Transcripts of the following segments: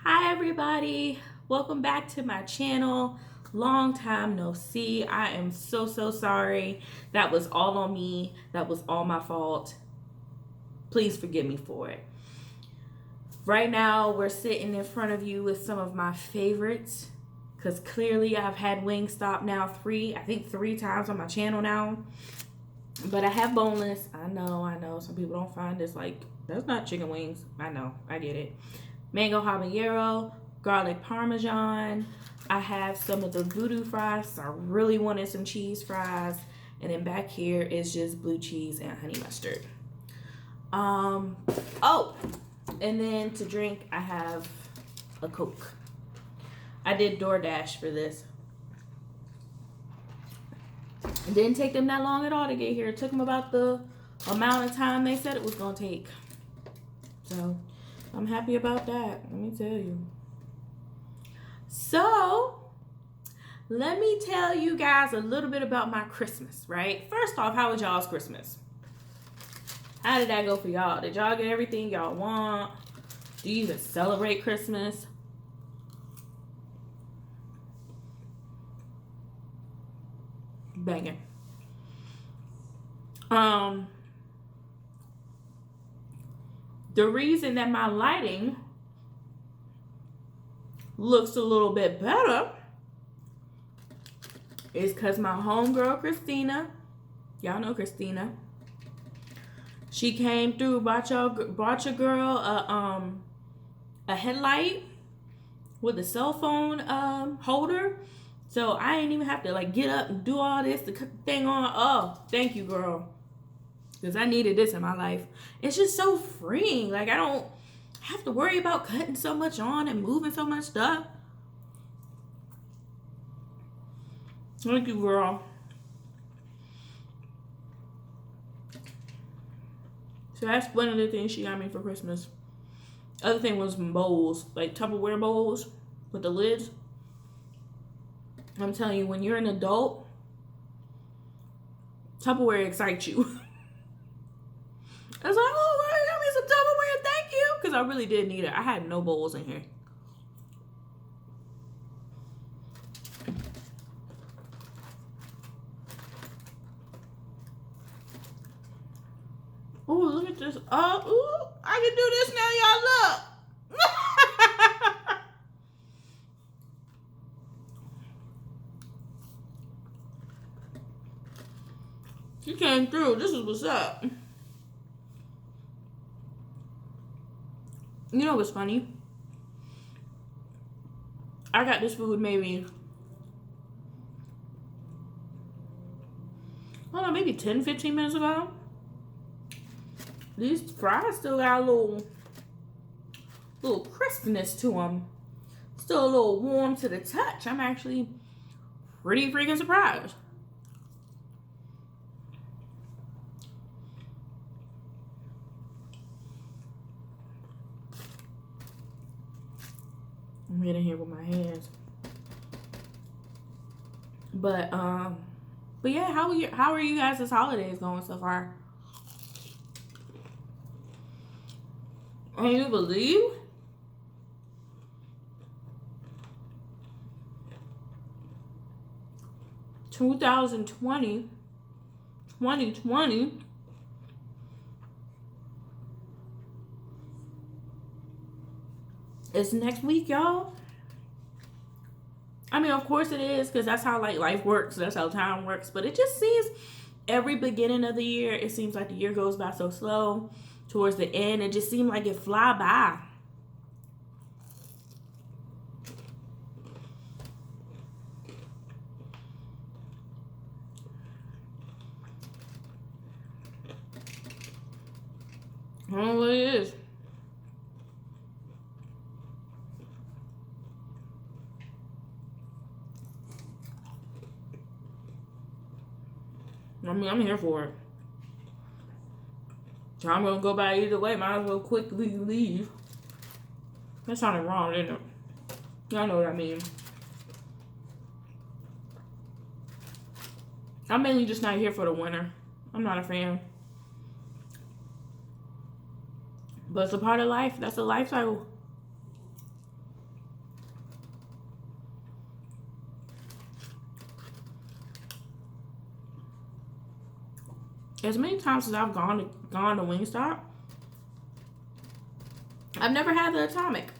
Hi everybody, welcome back to my channel. Long time no see. I am so sorry. That was all on me. That was all my fault. Please forgive me for it. Right now we're sitting in front of you with some of my favorites, because clearly I've had Wingstop now three times on my channel now. But I have boneless. I know some people don't find this like, that's not chicken wings. I know, I get it. Mango habanero, garlic parmesan. I have some of the voodoo fries. So I really wanted some cheese fries. And then back here is just blue cheese and honey mustard. Oh, and then to drink, I have a Coke. I did DoorDash for this. It didn't take them that long at all to get here. It took them about the amount of time they said it was going to take. So I'm happy about that, let me tell you. So let me tell you guys a little bit about my Christmas, right? First off, how was y'all's Christmas? How did that go for y'all? Did y'all get everything y'all want? Do you even celebrate Christmas? Banging. The reason that my lighting looks a little bit better is because my homegirl Christina, y'all know Christina, she came through, bought your girl a headlight with a cell phone holder. So I ain't even have to like get up and do all this to cut the thing on. Oh, thank you, girl. Because I needed this in my life. It's just so freeing. Like, I don't have to worry about cutting so much on and moving so much stuff. Thank you, girl. So that's one of the things she got me for Christmas. Other thing was bowls, like Tupperware bowls with the lids. I'm telling you, when you're an adult, Tupperware excites you. I was like, oh, well, you got me some Tupperware, thank you. Because I really did need it. I had no bowls in here. Oh, look at this. Ooh, I can do this now, y'all. Look. She came through. This is what's up. You know what's funny? I got this food maybe, I don't know, maybe 10, 15 minutes ago. These fries still got a little crispness to them. Still a little warm to the touch. I'm actually pretty freaking surprised. I'm getting here with my hands. But yeah, how are you guys' holidays going so far? Can you believe 2020 is next week, y'all? I mean, of course it is, because that's how like life works. That's how time works. But it just seems every beginning of the year, it seems like the year goes by so slow. Towards the end, it just seemed like it fly by. I don't know what it is. I mean, I'm here for it. Time gonna go by either way. Might as well quickly leave. That sounded wrong, didn't it? Y'all know what I mean. I'm mainly just not here for the winter. I'm not a fan. But it's a part of life. That's a life cycle. as many times as I've gone to Wingstop, I've never had the atomic.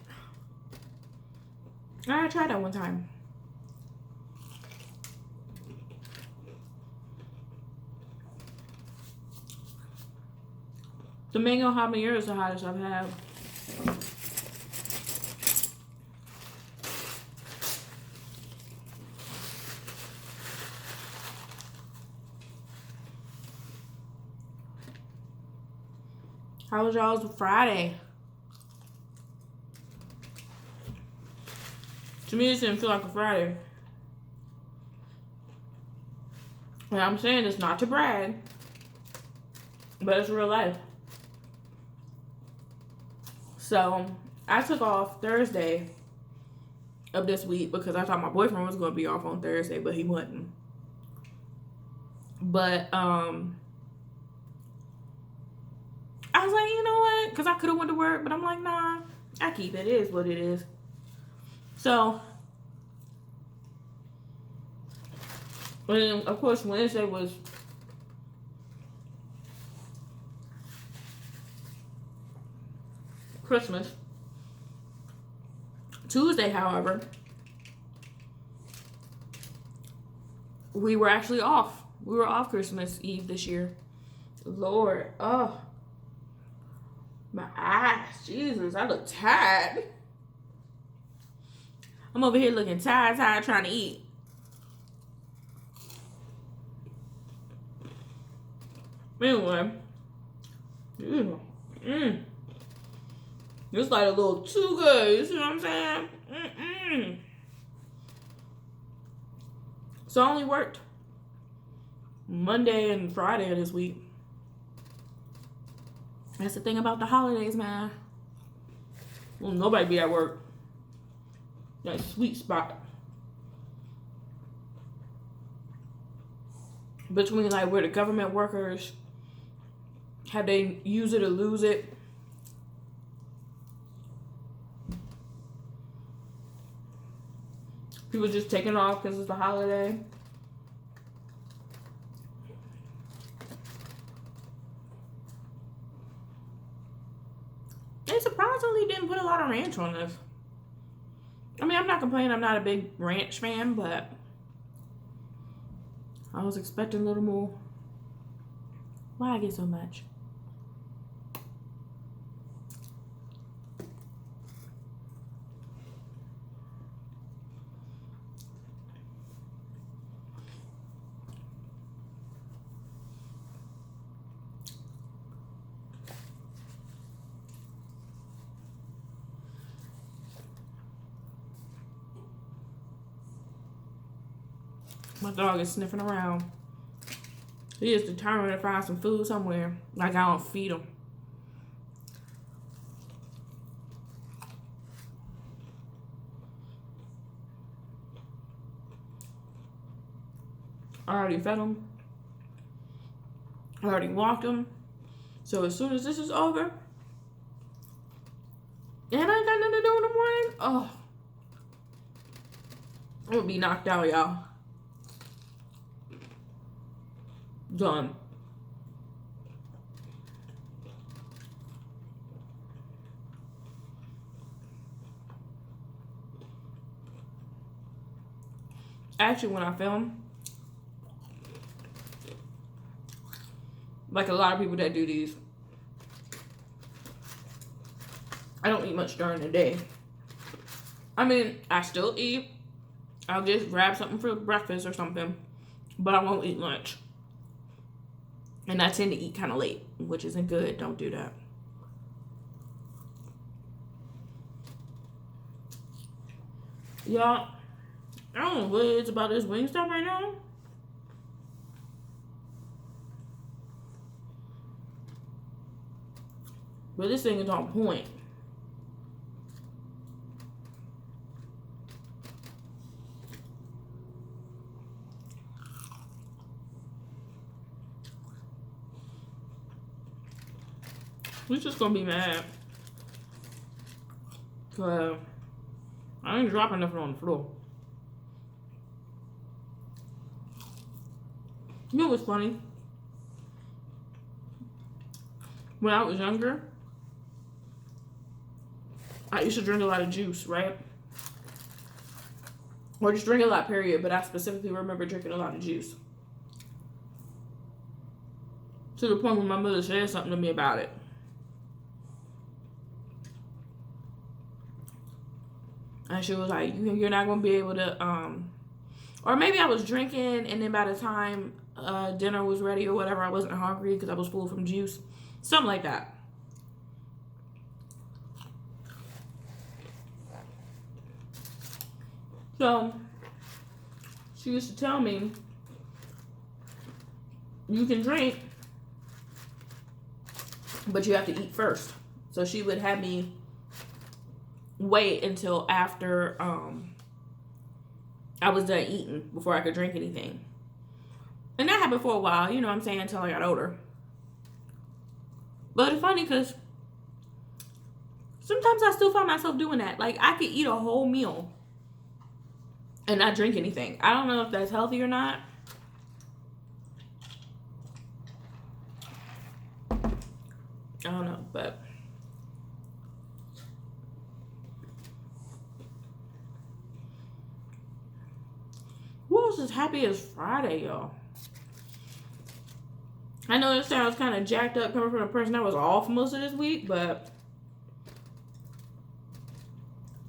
I tried that one time. The mango habanero is the hottest I've had. How was y'all's Friday? To me, it didn't feel like a Friday. And I'm saying this not to brag, but it's real life. So, I took off Thursday of this week because I thought my boyfriend was going to be off on Thursday, but he wasn't. But, I was like, you know what? Because I could have went to work, but I'm like, nah, I keep it. It is what it is. So, and of course, Wednesday was Christmas. Tuesday, however, we were actually off. We were off Christmas Eve this year. Lord, oh, my eyes, Jesus, I look tired. I'm over here looking tired, trying to eat. Anyway, it's like a little too good. You see what I'm saying? So I only worked Monday and Friday of this week. That's the thing about the holidays, man. Well, nobody be at work. That sweet spot between like where the government workers have they use it or lose it. People just taking off because it's a holiday. They surprisingly didn't put a lot of ranch on this. I mean, I'm not complaining. I'm not a big ranch fan, but I was expecting a little more. Why I get so much? My dog is sniffing around. He is determined to find some food somewhere. Like I don't feed him. I already fed him. I already walked him. So as soon as this is over, and I ain't got nothing to do in the morning, oh, I'm gonna be knocked out, y'all. Done. Actually, when I film, like a lot of people that do these, I don't eat much during the day. I mean, I still eat. I'll just grab something for breakfast or something, but I won't eat lunch. And I tend to eat kind of late, which isn't good. Don't do that. Y'all, I don't know what it is about this Wingstop right now. But this thing is on point. We're just gonna be mad. Cause I ain't dropping nothing on the floor. You know what's funny? when I was younger, I used to drink a lot of juice, right? Or just drink a lot, period. But I specifically remember drinking a lot of juice. To the point where my mother said something to me about it. And she was like, you're not going to be able to, or maybe I was drinking and then by the time dinner was ready or whatever, I wasn't hungry because I was full from juice. Something like that. So, she used to tell me, you can drink, but you have to eat first. So she would have me wait until after I was done eating before I could drink anything. And that happened for a while, you know what I'm saying, until I got older. But it's funny because sometimes I still find myself doing that. Like, I could eat a whole meal and not drink anything. I don't know if that's healthy or not. I don't know, but who else is happy as Friday, y'all? I know this sounds kind of jacked up coming from a person that was off most of this week, but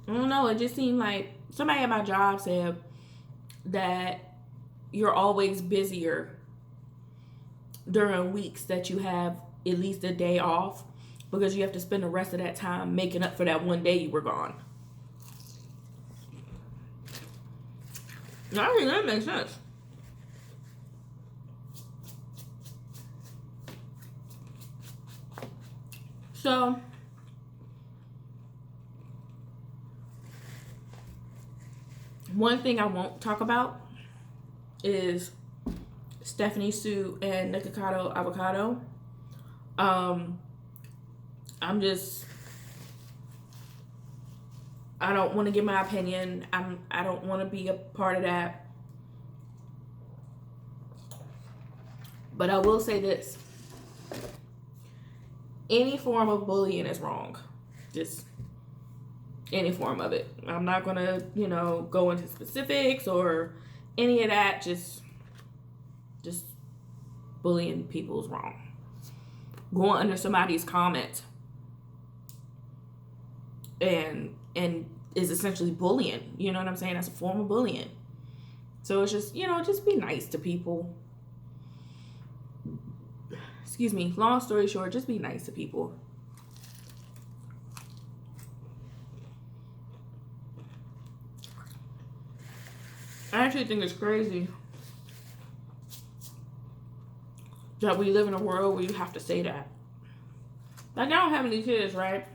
I don't know. It just seemed like somebody at my job said that you're always busier during weeks that you have at least a day off because you have to spend the rest of that time making up for that one day you were gone. I think that makes sense. So, one thing I won't talk about is Stephanie Sue and Nikocado Avocado. I don't want to give my opinion. I don't want to be a part of that. But I will say this. Any form of bullying is wrong. Just any form of it. I'm not going to, go into specifics or any of that. Just bullying people is wrong. Going under somebody's comment and is essentially bullying. You know what I'm saying? That's a form of bullying. So it's just, just be nice to people. Excuse me. Long story short, just be nice to people. I actually think it's crazy that we live in a world where you have to say that. Like, I don't have any kids, right?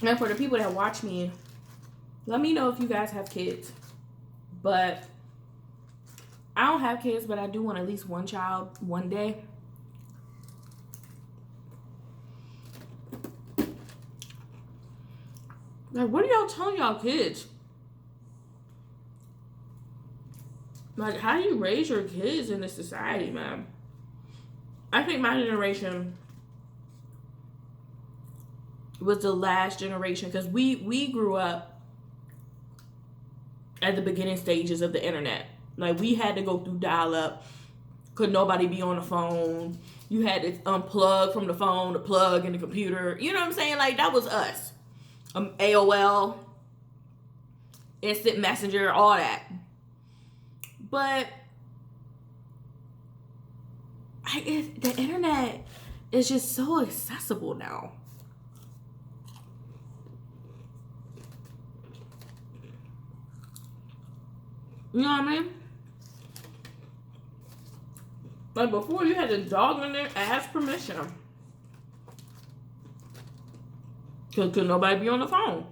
And for the people that watch me, let me know if you guys have kids. But I don't have kids, but I do want at least one child one day. Like, what are y'all telling y'all kids? Like, how do you raise your kids in this society, man? I think my generation was the last generation because we grew up at the beginning stages of the internet. Like, we had to go through dial-up. Could nobody be on the phone? You had to unplug from the phone to plug in the computer. You know what I'm saying? Like, that was us. AOL, Instant Messenger, all that. But the internet is just so accessible now. You know what I mean? Like, before, you had to dog in there, ask permission. Could nobody be on the phone?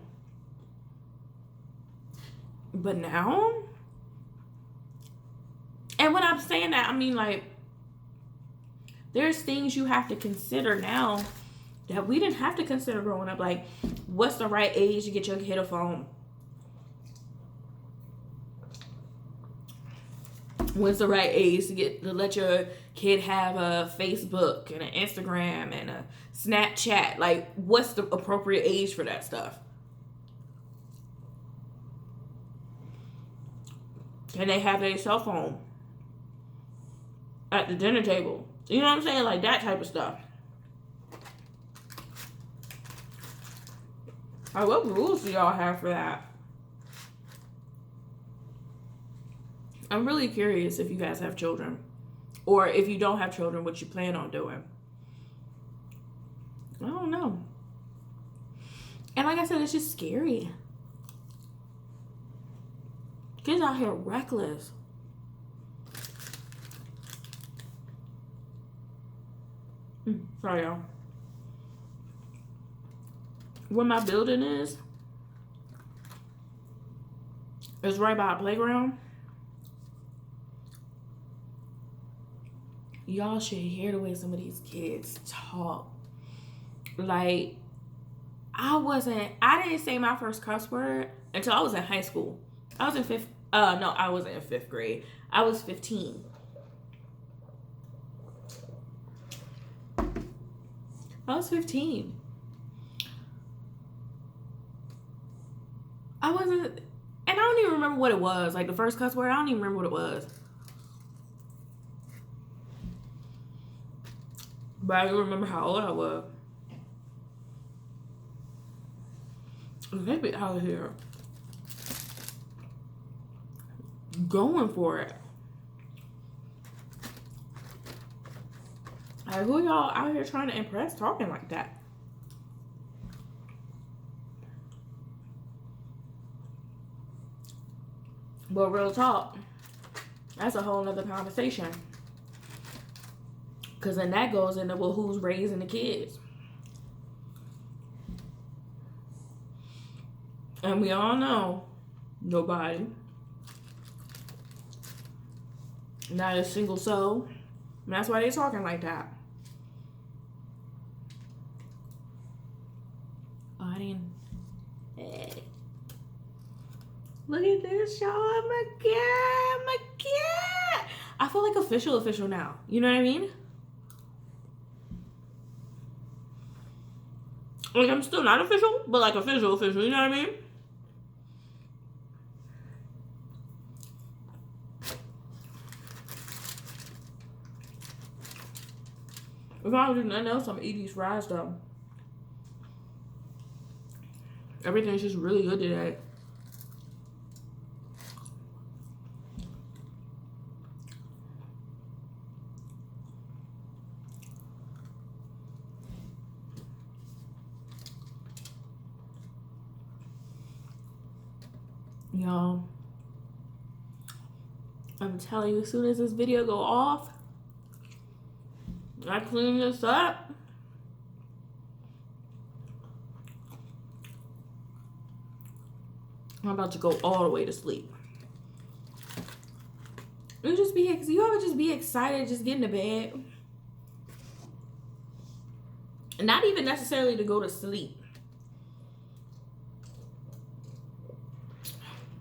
But now, and when I'm saying that, I mean, like, there's things you have to consider now that we didn't have to consider growing up. Like, what's the right age to get your kid a phone? When's the right age to let your kid have a Facebook and an Instagram and a Snapchat? Like, what's the appropriate age for that stuff? Can they have their cell phone at the dinner table? You know what I'm saying? Like, that type of stuff. Like, what rules do y'all have for that? I'm really curious if you guys have children. Or if you don't have children, what you plan on doing. I don't know. And like I said, it's just scary. Kids out here reckless. Sorry, y'all. Where my building is, it's right by a playground. Y'all should hear the way some of these kids talk. Like, I didn't say my first cuss word until I was in high school. I was in I wasn't in 5th grade. I was 15. I was 15. I wasn't, and I don't even remember what it was. Like, the first cuss word, I don't even remember what it was. But I do remember how old I was. They be out here going for it. Like, who y'all out here trying to impress talking like that? But real talk, that's a whole nother conversation. Because then that goes into, well, who's raising the kids? And we all know, nobody. Not a single soul. And that's why they're talking like that. Oh, I didn't. Hey. Look at this, y'all. I'm a cat. I feel like official now. You know what I mean? Like, I'm still not official, but like official. You know what I mean? If I don't do nothing else, I'm gonna eat these fries though. Everything's just really good today. Y'all, I'm telling you, as soon as this video go off, I clean this up. I'm about to go all the way to sleep. You ever just be excited just getting to bed? Not even necessarily to go to sleep.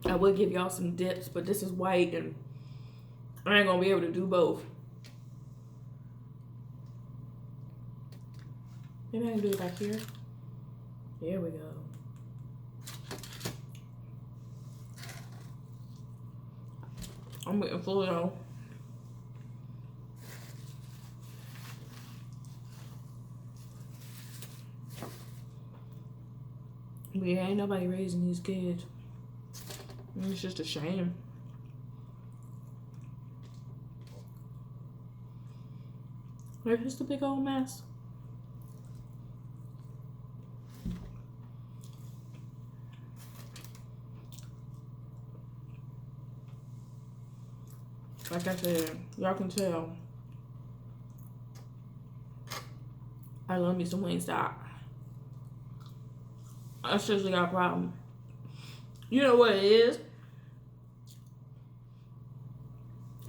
I would give y'all some dips, but this is white and I ain't gonna be able to do both. Maybe I can do it back here. There we go. I'm waiting for it though. But yeah, ain't nobody raising these kids. It's just a shame. It's just a big old mess. Like I said, y'all can tell I love me some Wingstop. I seriously got a problem. You know what it is?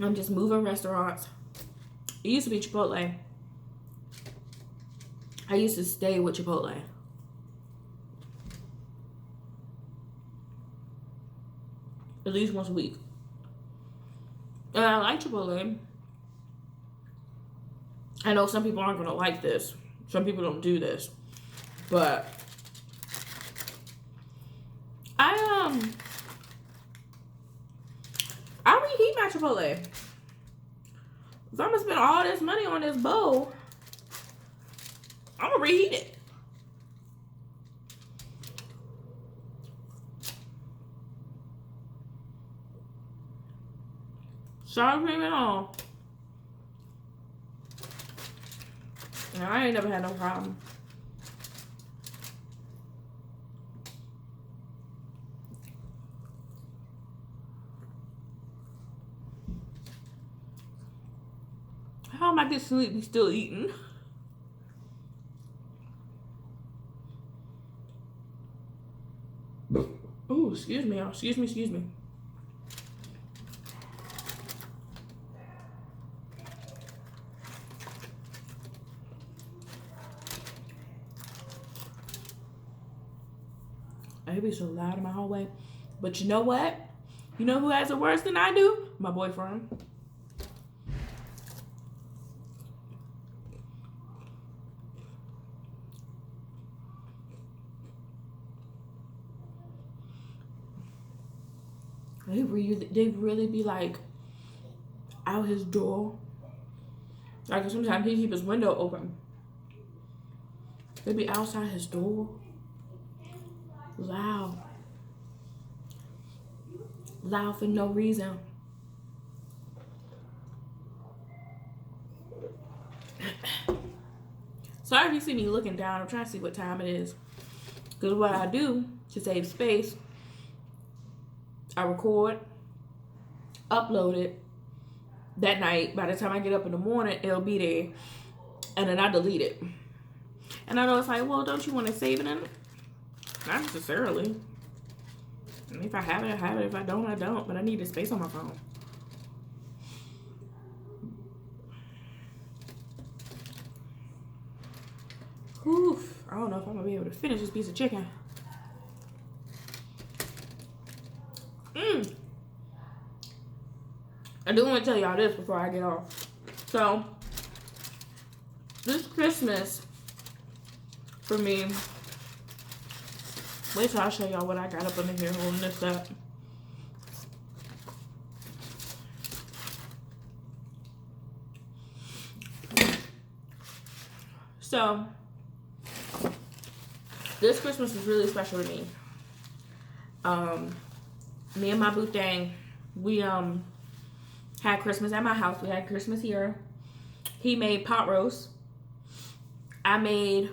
I'm just moving restaurants. It used to be Chipotle. I used to stay with Chipotle. At least once a week. And I like Chipotle. I know some people aren't gonna like this. Some people don't do this, but I reheat my Chipotle. If I'm gonna spend all this money on this bowl, I'm gonna reheat it. Sour cream and all. And I ain't never had no problem. How am I this sleepy still eating? Oh, excuse me, y'all. Excuse me. It be so loud in my hallway. But you know what? You know who has it worse than I do? My boyfriend. They really be like out his door. Like sometimes he keep his window open. They be outside his door. Loud for no reason. Sorry if you see me looking down. I'm trying to see what time it is. Because what I do to save space, I record, upload it that night. By the time I get up in the morning, it'll be there. And then I delete it. And I know it's like, well, don't you want to save it in? Not necessarily. I mean, if I have it, I have it. If I don't, I don't. But I need the space on my phone. Oof. I don't know if I'm going to be able to finish this piece of chicken. I do want to tell y'all this before I get off. So, this Christmas, for me, wait till I show y'all what I got up under here holding this up. So, this Christmas was really special to me. Me and my boo thing, we had Christmas at my house. We had Christmas here. He made pot roast. I made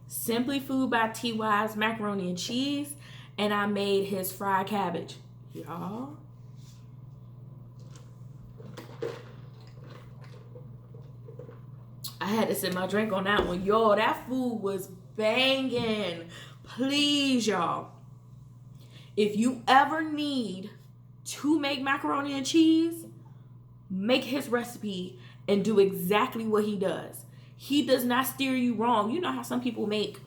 Simply Food by TY's macaroni and cheese, and I made his fried cabbage. Y'all, I had to sip my drink on that one. Yo, that food was banging. Please, y'all, if you ever need to make macaroni and cheese, make his recipe and do exactly what he does. He does not steer you wrong. You know how some people make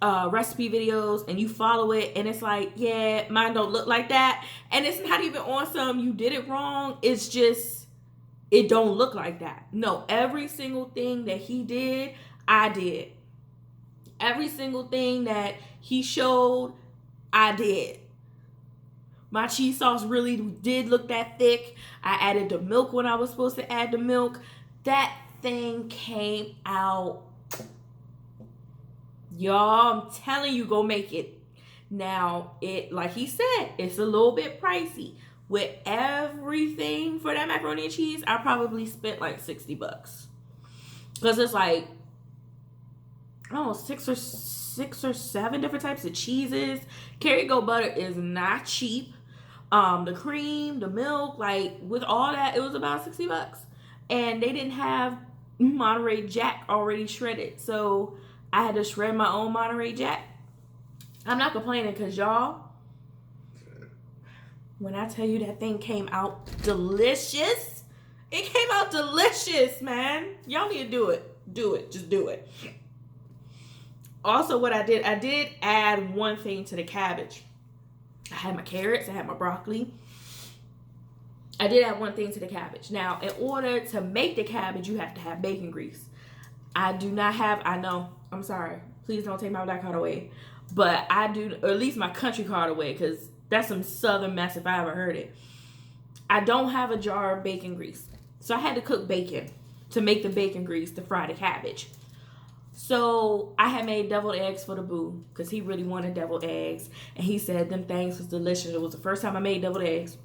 recipe videos and you follow it and it's like, yeah, mine don't look like that. And it's not even on some you did it wrong. It's just, it don't look like that. No, every single thing that he did, I did. Every single thing that he showed, I did. My cheese sauce really did look that thick. I added the milk when I was supposed to add the milk. That thing came out. Y'all, I'm telling you, go make it. Now, it, like he said, it's a little bit pricey. With everything for that macaroni and cheese, I probably spent like $60. Because it's like, I don't know, six or seven different types of cheeses. Kerrygold butter is not cheap. The cream, the milk, like with all that, it was about $60. And they didn't have Monterey Jack already shredded. So I had to shred my own Monterey Jack. I'm not complaining because y'all, when I tell you that thing came out delicious, it came out delicious, man. Y'all need to do it. Do it. Just do it. Also, what I did add one thing to the cabbage. I had my carrots, I had my broccoli, I did add one thing to the cabbage. Now, in order to make the cabbage, you have to have bacon grease. I do not have, I know, I'm sorry. Please don't take my black card away. But I do, or at least my country card away, because that's some southern mess if I ever heard it. I don't have a jar of bacon grease. So I had to cook bacon to make the bacon grease to fry the cabbage. So I had made deviled eggs for the boo because he really wanted deviled eggs. And he said them things was delicious. It was the first time I made deviled eggs.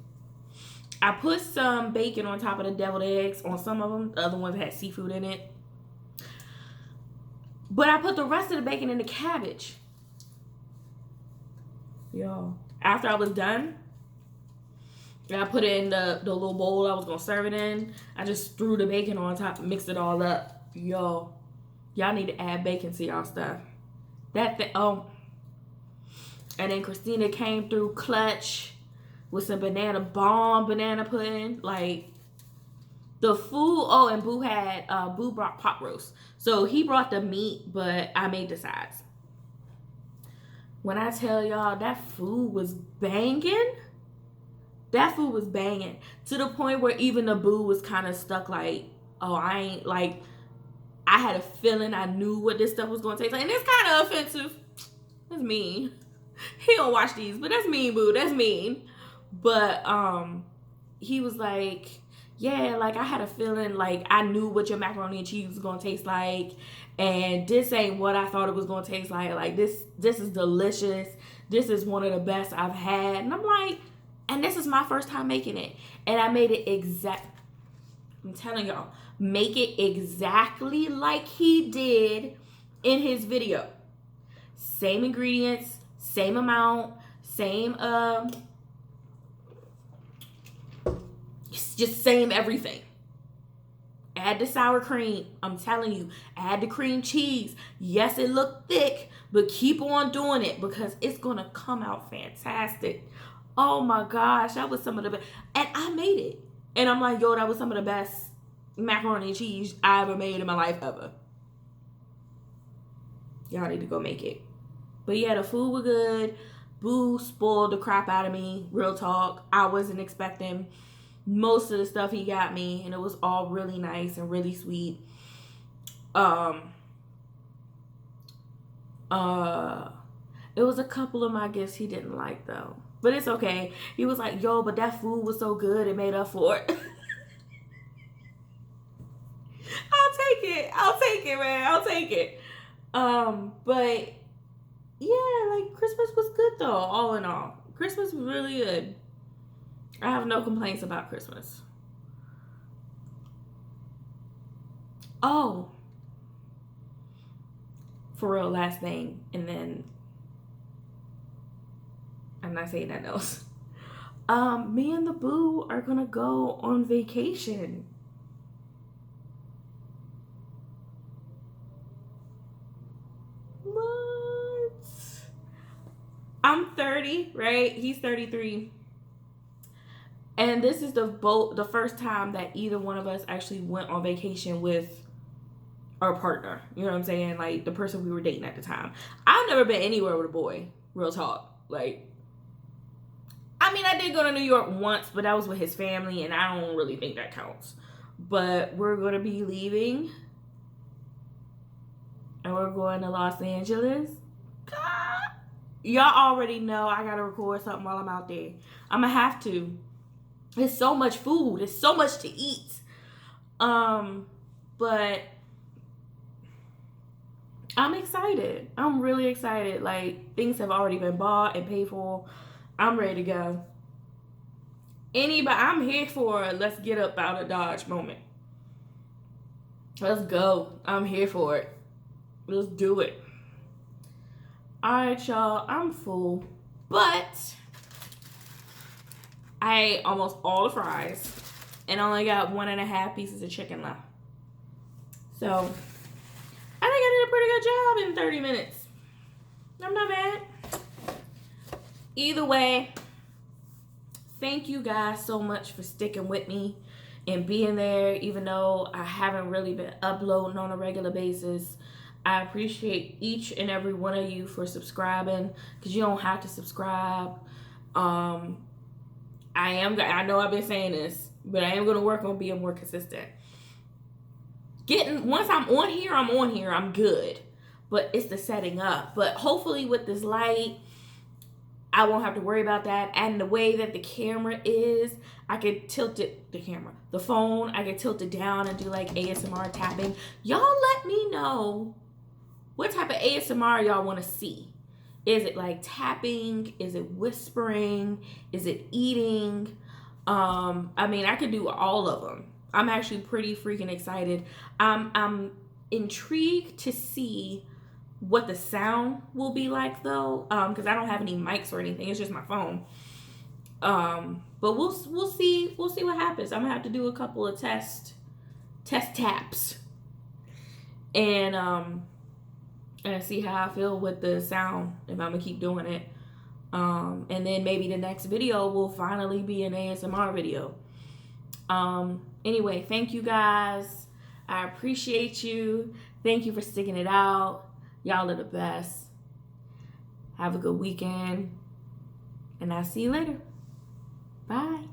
I put some bacon on top of the deviled eggs on some of them. The other ones had seafood in it. But I put the rest of the bacon in the cabbage. Yo. After I was done, I put it in the little bowl I was going to serve it in. I just threw the bacon on top and mixed it all up. Yo. Y'all need to add bacon to y'all stuff. That thing, oh. And then Christina came through clutch with some banana pudding. Like, the food, oh, and Boo brought pot roast. So he brought the meat, but I made the sides. When I tell y'all that food was banging, that food was banging. To the point where even the Boo was kind of stuck like, oh, I ain't, like, I had a feeling I knew what this stuff was going to taste like. And it's kind of offensive. That's mean. He don't watch these, but that's mean, Boo. That's mean. But he was like, yeah, like I had a feeling like I knew what your macaroni and cheese was going to taste like. And this ain't what I thought it was going to taste like. Like this is delicious. This is one of the best I've had. And I'm like, and this is my first time making it. And I made it I'm telling y'all, make it exactly like he did in his video. Same ingredients, same amount, same just same everything. Add the sour cream. I'm telling you, add the cream cheese. Yes, it looked thick, but keep on doing it because it's gonna come out fantastic. Oh my gosh, that was some of the best. And I made it. And I'm like, yo, that was some of the best macaroni and cheese I ever made in my life ever. Y'all need to go make it. But yeah, the food was good. Boo spoiled the crap out of me. Real talk. I wasn't expecting most of the stuff he got me. And it was all really nice and really sweet. It was a couple of my gifts he didn't like though. But it's okay. He was like, yo, but that food was so good, it made up for it. I'll take it, man. I'll take it. But yeah, like Christmas was good though, all in all. Christmas was really good. I have no complaints about Christmas. Oh. For real, last thing, and then I'm not saying that else. Me and the Boo are gonna go on vacation. What? I'm 30, right? He's 33. And this is the first time that either one of us actually went on vacation with our partner. You know what I'm saying? Like the person we were dating at the time. I've never been anywhere with a boy. Real talk. Like, I mean, I did go to New York once, but that was with his family, and I don't really think that counts. But we're going to be leaving, and we're going to Los Angeles. God. Y'all already know I got to record something while I'm out there. I'm going to have to. There's so much food. There's so much to eat. But I'm excited. I'm really excited. Like, things have already been bought and paid for. I'm ready to go. Anybody, I'm here for a let's get up out of Dodge moment. Let's go. I'm here for it. Let's do it. Alright, y'all. I'm full. But I ate almost all the fries and only got 1.5 pieces of chicken left. So I think I did a pretty good job in 30 minutes. I'm not bad. Either way, thank you guys so much for sticking with me and being there, even though I haven't really been uploading on a regular basis. I appreciate each and every one of you for subscribing, because you don't have to subscribe. I know I've been saying this, but I am going to work on being more consistent. Once I'm on here, I'm good. But it's the setting up. But hopefully with this light, I won't have to worry about that. And the way that the camera is, I could tilt it, the phone, I could tilt it down and do like ASMR tapping. Y'all let me know what type of ASMR y'all want to see. Is it like tapping? Is it whispering? Is it eating? I mean, I could do all of them. I'm actually pretty freaking excited. I'm intrigued to see what the sound will be like though, because I don't have any mics or anything. It's just my phone. But we'll see what happens. I'm gonna have to do a couple of test taps, and see how I feel with the sound if I'm gonna keep doing it. And then maybe the next video will finally be an ASMR video. Anyway, thank you guys. I appreciate you. Thank you for sticking it out. Y'all are the best. Have a good weekend. And I'll see you later. Bye.